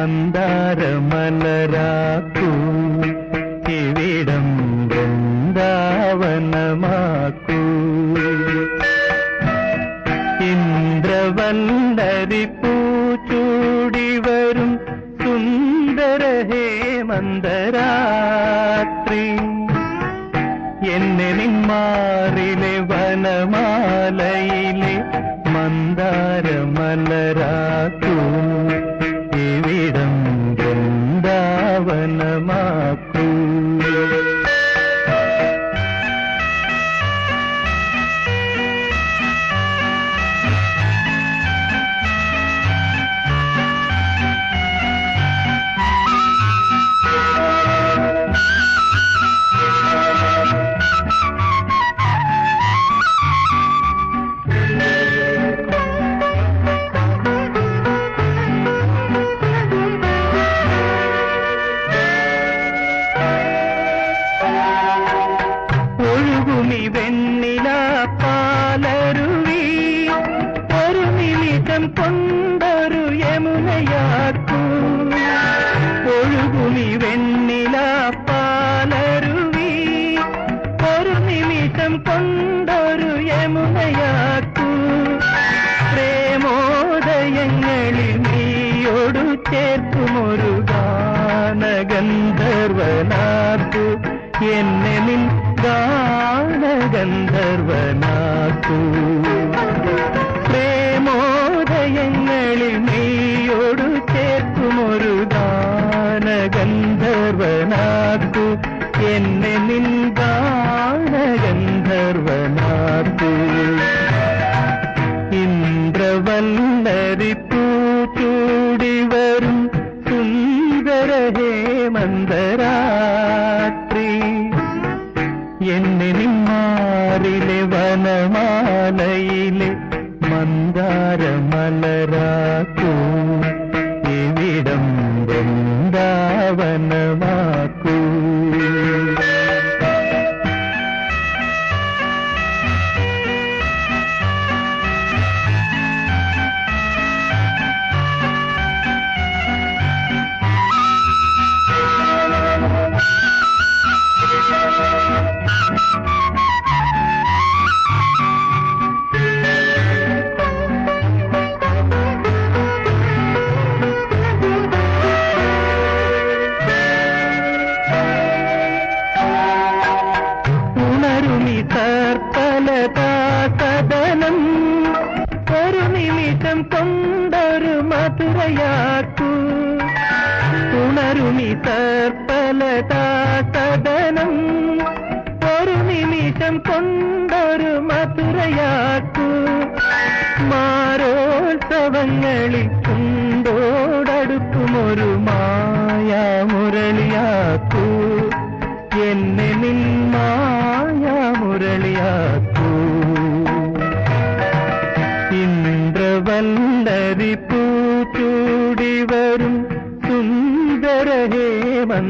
മന്ദാരമലരാക്കൂ ഇവിടം വൃന്ദാവനമാക്കൂ ഇന്ദ്രവല്ലരി പൂച്ചൂടി വരും സുന്ദര ഹേമന്തരാത്രി എന്നെ നിന്മാറിലെ വനമാലയിലെ മന്ദാരമലരാക്കൂ ഇവിടം വൃന്ദാവനമാക്കൂ വെണ്ണില പാലരുവി ഒരു നിമിഷം കൊണ്ടൊരു യമുനയാക്കൂ ഒഴുകുമി വെണ്ണില പാലരുവി ഒരു നിമിഷം കൊണ്ടൊരു യമുനയാക്കൂ പ്രേമോദയങ്ങളിൽ നീയോടു ചേർക്കുമൊരു ഗാനഗന്ധർവനാക്കൂ എന്നെ നിൻ ഗാനഗന്ധർവനാക്കൂ പ്രേമോദയങ്ങളിൽ നീയോടു ചേർക്കുമൊരു ഗാനഗന്ധർവനാക്കൂ എന്നെ നിൻ ഗാനഗന്ധർവനാക്കൂ ഇന്ദ്രവല്ലരി പൂച്ചൂടി വരും സുന്ദര ഹേമന്തരാത്രി എന്നെ നിന്മാറിലെ വനമാലയിലെ മന്ദാരമലരാക്കൂ ഇവിടം വൃന്ദാവനമാക്കൂ സദനം ഒരു നിമിഷം കൊണ്ടൊരു മധുരയാക്കൂ ഉണരുമി സദനം ഒരു നിമിഷം കൊണ്ടൊരു മധുരയാക്കൂ മാരോത്സവങ്ങളിൽ ചുണ്ടോടടുക്കുമൊരു മായാമുരളിയാക്കൂ എന്നെ നിൻ മായാമുരളിയാക്കൂ ഇന്ദ്രവല്ലരി പൂച്ചൂടി വരും സുന്ദര ഹേമന്തരാത്രി